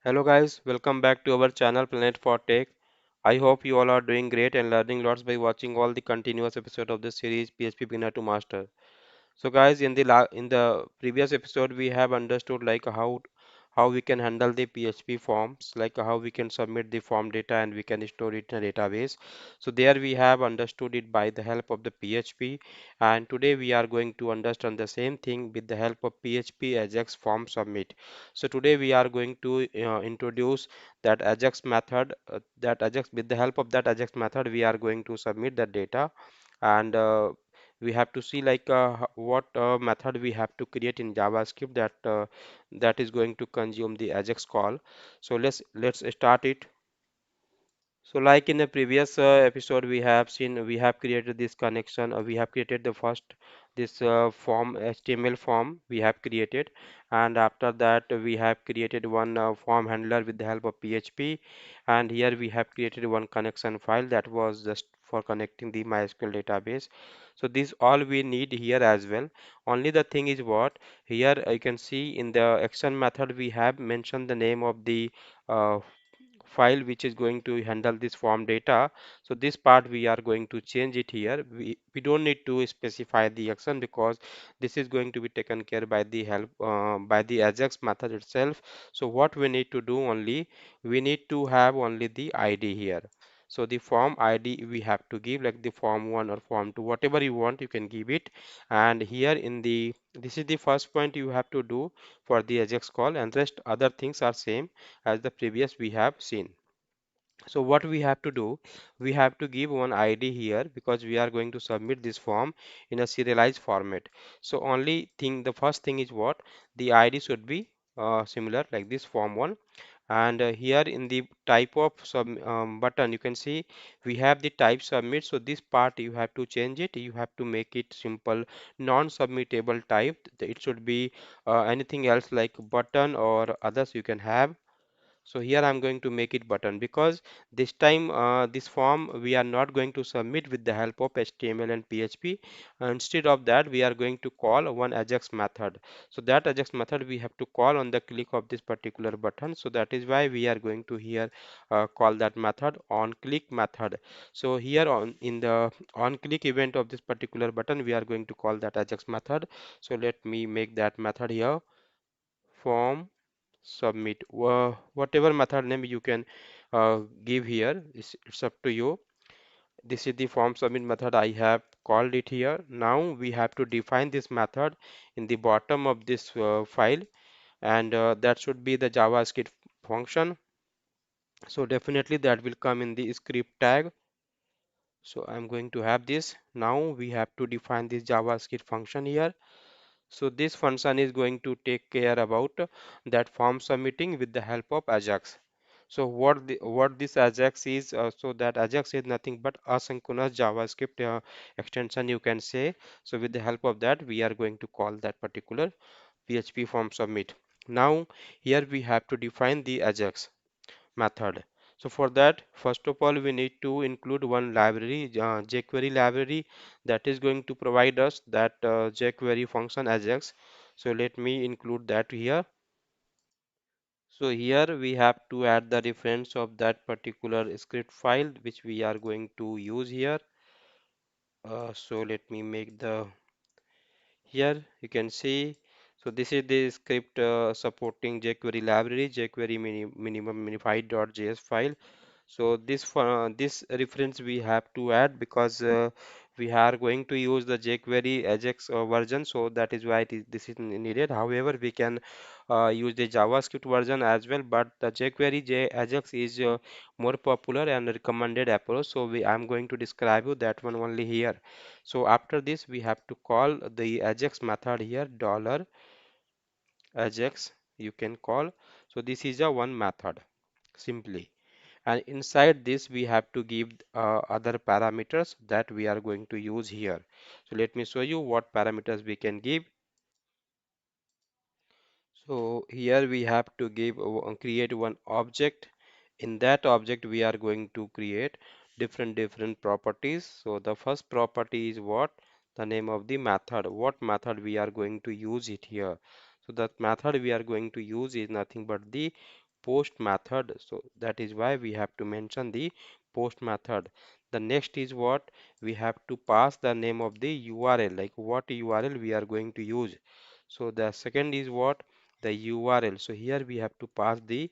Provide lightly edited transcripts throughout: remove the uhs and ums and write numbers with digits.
Hello guys, welcome back to our channel Planet for Tech. I hope you all are doing great and learning lots by watching all the continuous episode of this series PHP Beginner to Master. So guys, in the previous episode we have understood like how we can handle the PHP forms, like how we can submit the form data and we can store it in a database. So there we have understood it by the help of the PHP, and today we are going to understand the same thing with the help of PHP Ajax form submit. So today we are going to introduce that Ajax method, that Ajax with the help of that Ajax method we are going to submit the data, and we have to see like what method we have to create in JavaScript that is going to consume the Ajax call. So let's start it. So like in the previous episode we have created this connection, we have created the first this form HTML form we have created, and after that we have created one form handler with the help of PHP, and here we have created one connection file that was just for connecting the MySQL database. So this all we need here as well. Only the thing is what here you can see in the action method we have mentioned the name of the uh, file which is going to handle this form data. So this part we are going to change it here. We don't need to specify the action because this is going to be taken care by the help by the Ajax method itself. So what we need to do only, we need to have only the ID here. So the form ID we have to give, like the form 1 or form 2, whatever you want you can give it. And here in the this is the first point you have to do for the Ajax call, and rest other things are same as the previous we have seen. So what we have to do, we have to give one ID here because we are going to submit this form in a serialized format. So only thing, the first thing is what the ID should be similar like this form 1, and here in the type of button you can see we have the type submit. So this part you have to change it, you have to make it simple non-submittable type. It should be anything else like button or others you can have. So here I'm going to make it button because this time this form we are not going to submit with the help of HTML and PHP. Instead of that, we are going to call one Ajax method. So that Ajax method we have to call on the click of this particular button. So that is why we are going to here call that method on click method. So here on in the on click event of this particular button, we are going to call that Ajax method. So let me make that method here, form submit. Whatever method name you can give here, it's up to you. This is the form submit method I have called it here. Now we have to define this method in the bottom of this file, and that should be the JavaScript function. So definitely that will come in the script tag. So I'm going to have this. Now we have to define this JavaScript function here. So this function is going to take care about that form submitting with the help of Ajax. So what this Ajax is, so that Ajax is nothing but asynchronous JavaScript extension you can say. So with the help of that, we are going to call that particular PHP form submit. Now here we have to define the Ajax method. So for that, first of all, we need to include one library, jQuery library, that is going to provide us that jQuery function Ajax. So let me include that here. So here we have to add the reference of that particular script file which we are going to use here. So let me make the here you can see. So this is the script supporting jQuery library, jQuery minimum minified.js file. So this reference we have to add because we are going to use the jQuery Ajax version, so that is why this is needed. However, we can use the JavaScript version as well, but the Ajax is more popular and recommended approach. So I'm going to describe you that one only here. So after this, we have to call the Ajax method here, dollar Ajax you can call. So this is a one method simply, and inside this we have to give other parameters that we are going to use here. So let me show you what parameters we can give. So here we have to give create one object. In that object we are going to create different properties. So the first property is what, the name of the method, what method we are going to use it here. So that method we are going to use is nothing but the post method. So that is why we have to mention the post method. The next is what? We have to pass the name of the URL, like what URL we are going to use. So the second is what? The URL. So here we have to pass the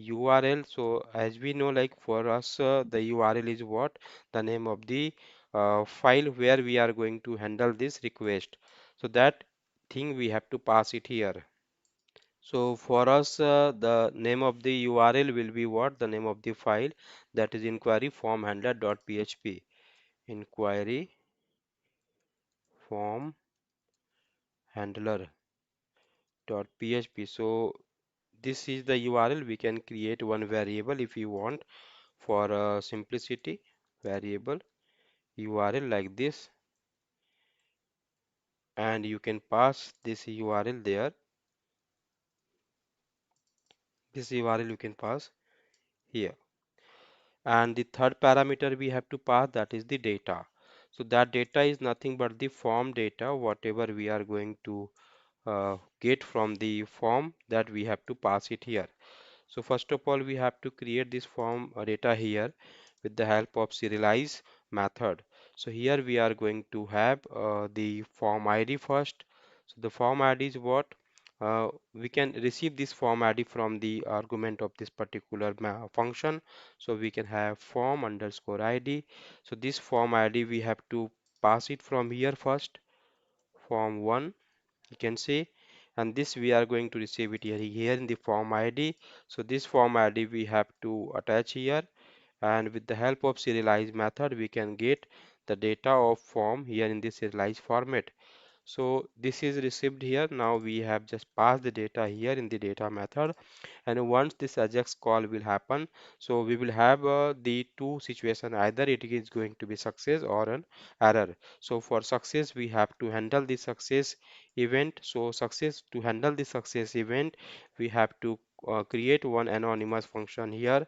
URL. So as we know, like for us, the URL is what? The name of the file where we are going to handle this request. So that thing we have to pass it here. So for us, the name of the URL will be what? The name of the file, that is inquiry form handler.php. Inquiry form handler.php. So this is the URL. We can create one variable if you want for simplicity. Variable URL like this, and you can pass this URL there. This URL you can pass here. And the third parameter we have to pass, that is the data. So that data is nothing but the form data, whatever we are going to get from the form, that we have to pass it here. So first of all, we have to create this form data here with the help of serialize method. So here we are going to have the form ID first. So the form ID is what? We can receive this form ID from the argument of this particular function. So we can have form underscore ID. So this form ID we have to pass it from here first, form 1 you can see, and this we are going to receive it here in the form ID. So this form ID we have to attach here, and with the help of serialize method we can get the data of form here in this serialized format. So this is received here. Now we have just passed the data here in the data method, and once this Ajax call will happen, so we will have the two situation, either it is going to be success or an error. So for success we have to handle the success event. So success, to handle the success event, we have to create one anonymous function here.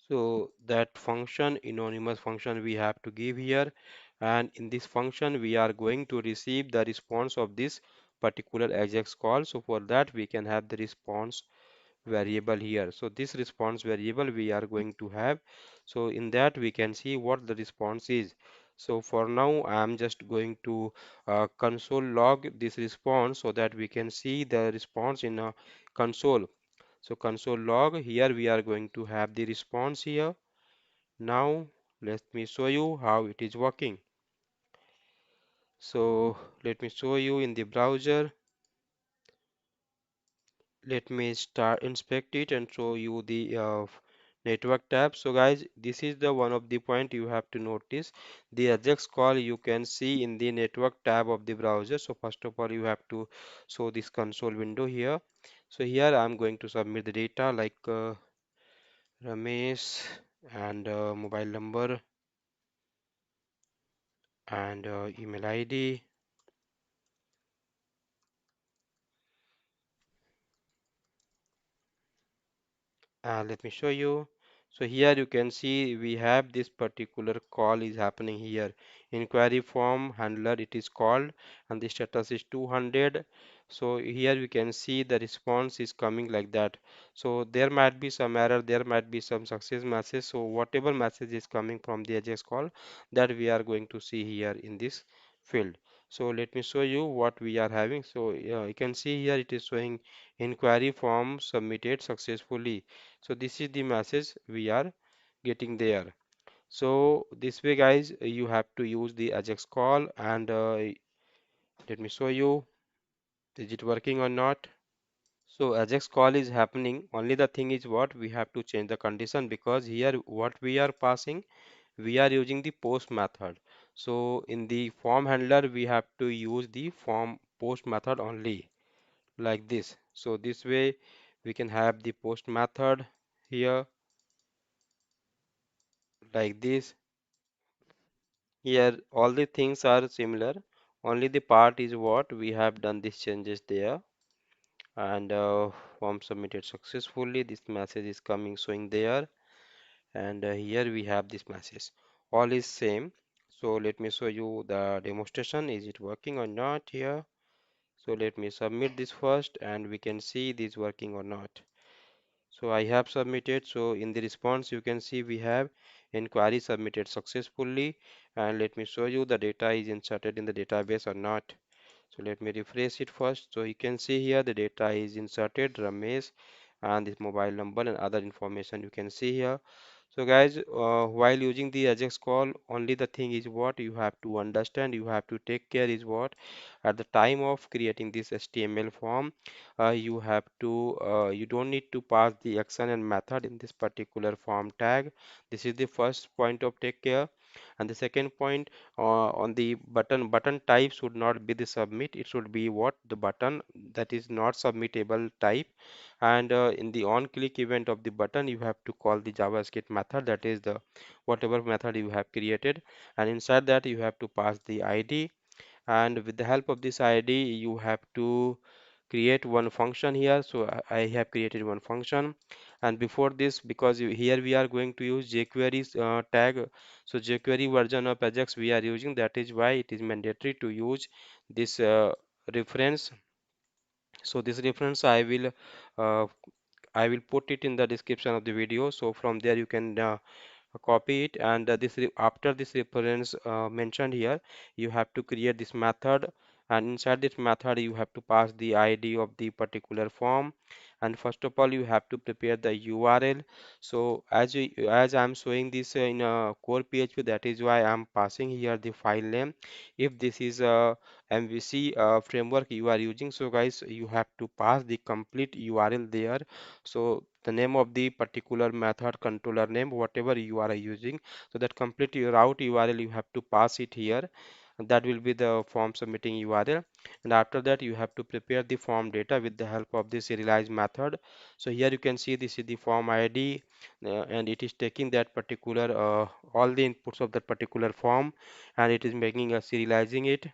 So that function, anonymous function, we have to give here, and in this function we are going to receive the response of this particular Ajax call. So for that we can have the response variable here. So this response variable we are going to have. So in that we can see what the response is. So for now I am just going to console log this response so that we can see the response in a console. So console log, here we are going to have the response here. Now let me show you how it is working. So let me show you in the browser. Let me start inspect it and show you the network tab. So guys, this is the one of the point you have to notice. The Ajax call you can see in the network tab of the browser. So first of all, you have to show this console window here. So here I'm going to submit the data like Ramesh and mobile number and email ID. Let me show you. So here you can see we have this particular call is happening here. Inquiry form handler it is called, and the status is 200. So here you can see the response is coming like that. So there might be some error, there might be some success message. So whatever message is coming from the Ajax call, that we are going to see here in this field. So let me show you what we are having. So you can see here it is showing inquiry form submitted successfully. So this is the message we are getting there. So this way guys, you have to use the Ajax call, and let me show you, is it working or not. So Ajax call is happening, only the thing is what, we have to change the condition, because here what we are passing, we are using the post method. So in the form handler we have to use the form post method only, like this. So this way we can have the post method here like this. Here all the things are similar, only the part is what we have done these changes there, and form submitted successfully. This message is coming showing there, and here we have this message. All is same. So let me show you the demonstration. Is it working or not here? So let me submit this first, and we can see this working or not. So I have submitted. So in the response, you can see we have inquiry submitted successfully. And let me show you the data is inserted in the database or not. So let me refresh it first. So you can see here the data is inserted, Ramesh, and this mobile number and other information you can see here. So guys, while using the Ajax call, only the thing is what you have to understand, you have to take care is what at the time of creating this HTML form, you don't need to pass the action and method in this particular form tag. This is the first point of take care. And the second point, on the button type should not be the submit, it should be what the button that is not submittable type. And in the on click event of the button, you have to call the JavaScript method, that is the whatever method you have created, and inside that you have to pass the ID. And with the help of this ID you have to create one function here. So I have created one function. And before this, because here we are going to use jQuery tag, so jQuery version of Ajax we are using, that is why it is mandatory to use this reference. So this reference uh, I will put it in the description of the video, so from there you can copy it. And after this reference mentioned here, you have to create this method, and inside this method you have to pass the ID of the particular form. And first of all you have to prepare the URL. So as I'm showing this in a core PHP, that is why I'm passing here the file name. If this is a MVC framework you are using, so guys you have to pass the complete URL there. So the name of the particular method, controller name, whatever you are using, so that complete your route URL you have to pass it here, and that will be the form submitting URL. And after that you have to prepare the form data with the help of the serialize method. So here you can see this is the form ID, and it is taking that particular all the inputs of that particular form, and it is making a serializing it.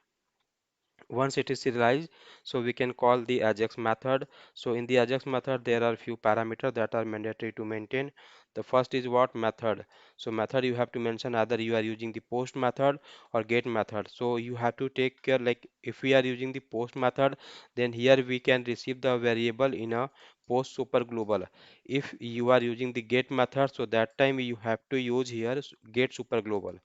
Once it is serialized, so we can call the Ajax method. So in the Ajax method there are few parameters that are mandatory to maintain. The first is what method. So method you have to mention either you are using the post method or get method. So you have to take care, like if we are using the post method, then here we can receive the variable in a post super global. If you are using the get method, so that time you have to use here get super global.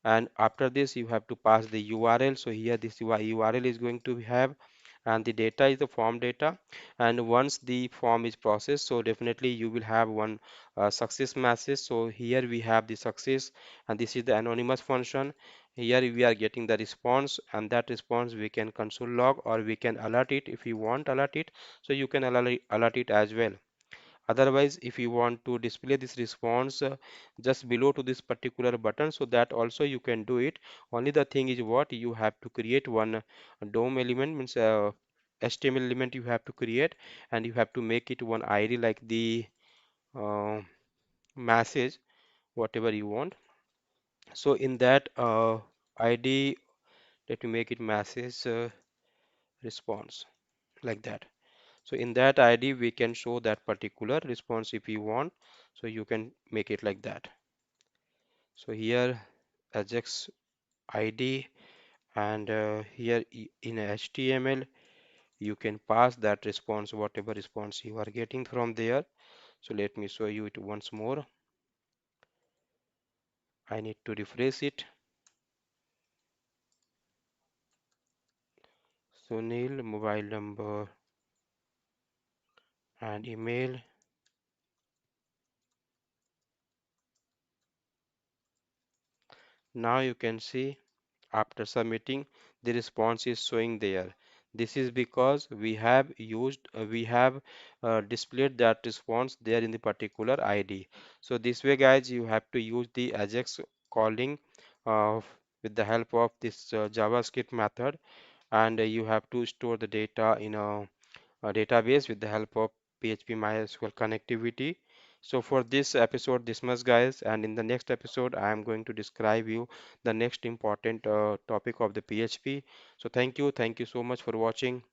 And after this you have to pass the URL. So here this URL is going to have, and the data is the form data. And once the form is processed, so definitely you will have one success message. So here we have the success, and this is the anonymous function. Here we are getting the response, and that response we can console log, or we can alert it if you want alert it. So you can alert it as well. Otherwise, if you want to display this response just below to this particular button, so that also you can do it. Only the thing is what you have to create one DOM element, means HTML element you have to create, and you have to make it one ID like the uh, message, whatever you want. So in that ID, let me make it message response, like that. So in that ID we can show that particular response if you want. So you can make it like that. So here Ajax ID, and here in HTML you can pass that response, whatever response you are getting from there. So let me show you it once more. I need to refresh it. Sunil, mobile number and email. Now you can see after submitting, the response is showing there. This is because we have displayed that response there in the particular ID. So this way guys, you have to use the Ajax calling uh, with the help of this JavaScript method, and you have to store the data in a database with the help of PHP-MySQL connectivity. So for this episode, this much guys, and in the next episode, I am going to describe you the next important topic of the PHP. So thank you so much for watching.